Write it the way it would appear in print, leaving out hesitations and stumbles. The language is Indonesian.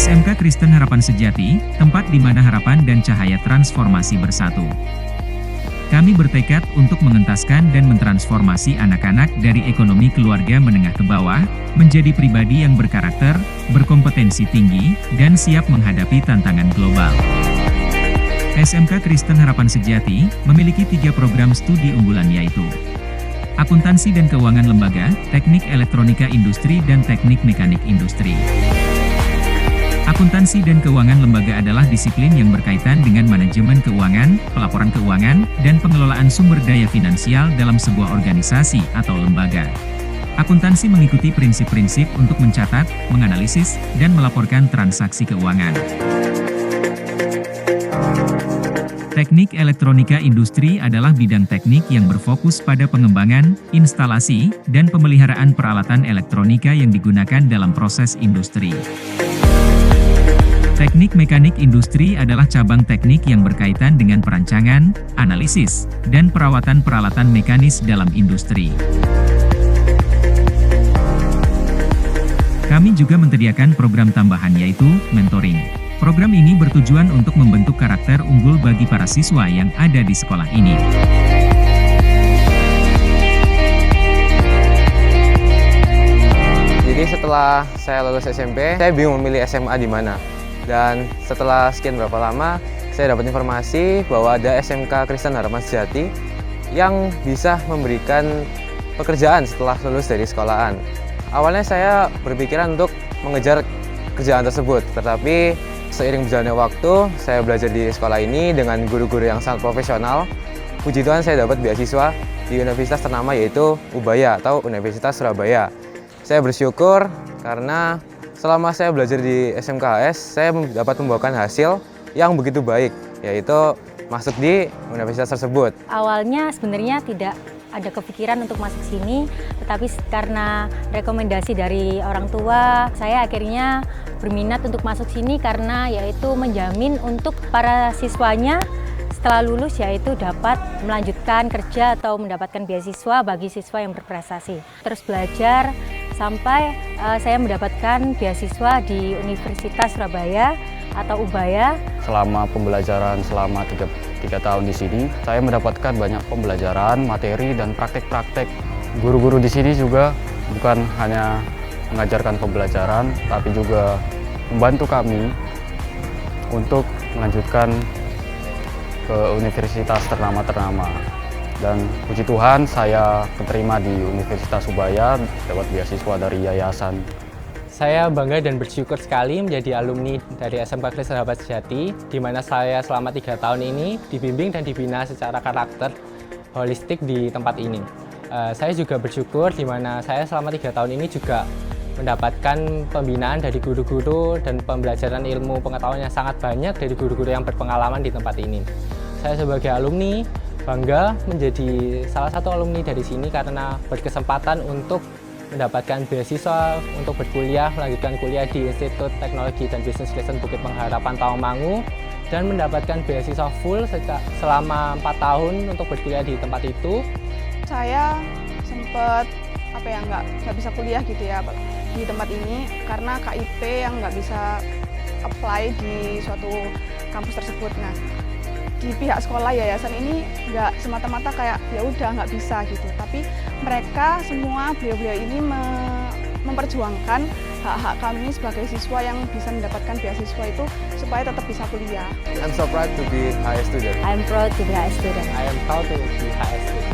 SMK Kristen Harapan Sejati, tempat di mana harapan dan cahaya transformasi bersatu. Kami bertekad untuk mengentaskan dan mentransformasi anak-anak dari ekonomi keluarga menengah ke bawah, menjadi pribadi yang berkarakter, berkompetensi tinggi, dan siap menghadapi tantangan global. SMK Kristen Harapan Sejati memiliki 3 program studi unggulan yaitu Akuntansi dan Keuangan Lembaga, Teknik Elektronika Industri dan Teknik Mekanik Industri. Akuntansi dan Keuangan Lembaga adalah disiplin yang berkaitan dengan manajemen keuangan, pelaporan keuangan, dan pengelolaan sumber daya finansial dalam sebuah organisasi atau lembaga. Akuntansi mengikuti prinsip-prinsip untuk mencatat, menganalisis, dan melaporkan transaksi keuangan. Teknik Elektronika Industri adalah bidang teknik yang berfokus pada pengembangan, instalasi, dan pemeliharaan peralatan elektronika yang digunakan dalam proses industri. Teknik Mekanik Industri adalah cabang teknik yang berkaitan dengan perancangan, analisis, dan perawatan peralatan mekanis dalam industri. Kami juga menyediakan program tambahan yaitu mentoring. Program ini bertujuan untuk membentuk karakter unggul bagi para siswa yang ada di sekolah ini. Jadi setelah saya lulus SMP, saya bingung memilih SMA di mana. Dan setelah sekian berapa lama, saya dapat informasi bahwa ada SMK Kristen Harapan Sejati yang bisa memberikan pekerjaan setelah lulus dari sekolahan. Awalnya saya berpikiran untuk mengejar kerjaan tersebut, tetapi seiring berjalannya waktu, saya belajar di sekolah ini dengan guru-guru yang sangat profesional. Puji Tuhan saya dapat beasiswa di universitas ternama yaitu UBaya atau Universitas Surabaya. Saya bersyukur karena selama saya belajar di SMKHS, saya dapat membawakan hasil yang begitu baik, yaitu masuk di universitas tersebut. Awalnya sebenarnya tidak ada kepikiran untuk masuk sini, tetapi karena rekomendasi dari orang tua, saya akhirnya berminat untuk masuk sini karena yaitu menjamin untuk para siswanya setelah lulus yaitu dapat melanjutkan kerja atau mendapatkan beasiswa bagi siswa yang berprestasi. Terus belajar sampai saya mendapatkan beasiswa di Universitas Surabaya atau UBaya. Selama pembelajaran selama 3 tahun di sini, saya mendapatkan banyak pembelajaran, materi, dan praktek-praktek. Guru-guru di sini juga bukan hanya mengajarkan pembelajaran, tapi juga membantu kami untuk melanjutkan ke universitas ternama-ternama. Dan puji Tuhan, saya keterima di Universitas Ubaya, dapat beasiswa dari yayasan. Saya bangga dan bersyukur sekali menjadi alumni dari SMK Kristen Harapan Sejati, di mana saya selama 3 tahun ini dibimbing dan dibina secara karakter holistik di tempat ini. Saya juga bersyukur di mana saya selama 3 tahun ini juga mendapatkan pembinaan dari guru-guru dan pembelajaran ilmu pengetahuan yang sangat banyak dari guru-guru yang berpengalaman di tempat ini. Saya sebagai alumni bangga menjadi salah satu alumni dari sini karena berkesempatan untuk mendapatkan beasiswa untuk berkuliah, melanjutkan kuliah di Institut Teknologi dan Bisnis Kristen Bukit Pengharapan Tawangmangu dan mendapatkan beasiswa full selama 4 tahun untuk berkuliah di tempat itu. Saya sempat nggak bisa kuliah gitu ya di tempat ini karena KIP yang nggak bisa apply di suatu kampus tersebut. Nah, di pihak sekolah yayasan ini nggak semata-mata kayak ya udah nggak bisa gitu, tapi mereka semua beliau-beliau ini memperjuangkan hak-hak kami sebagai siswa yang bisa mendapatkan beasiswa itu supaya tetap bisa kuliah. I'm so proud to be HS student. I'm proud to be a student. I am proud to be HS student.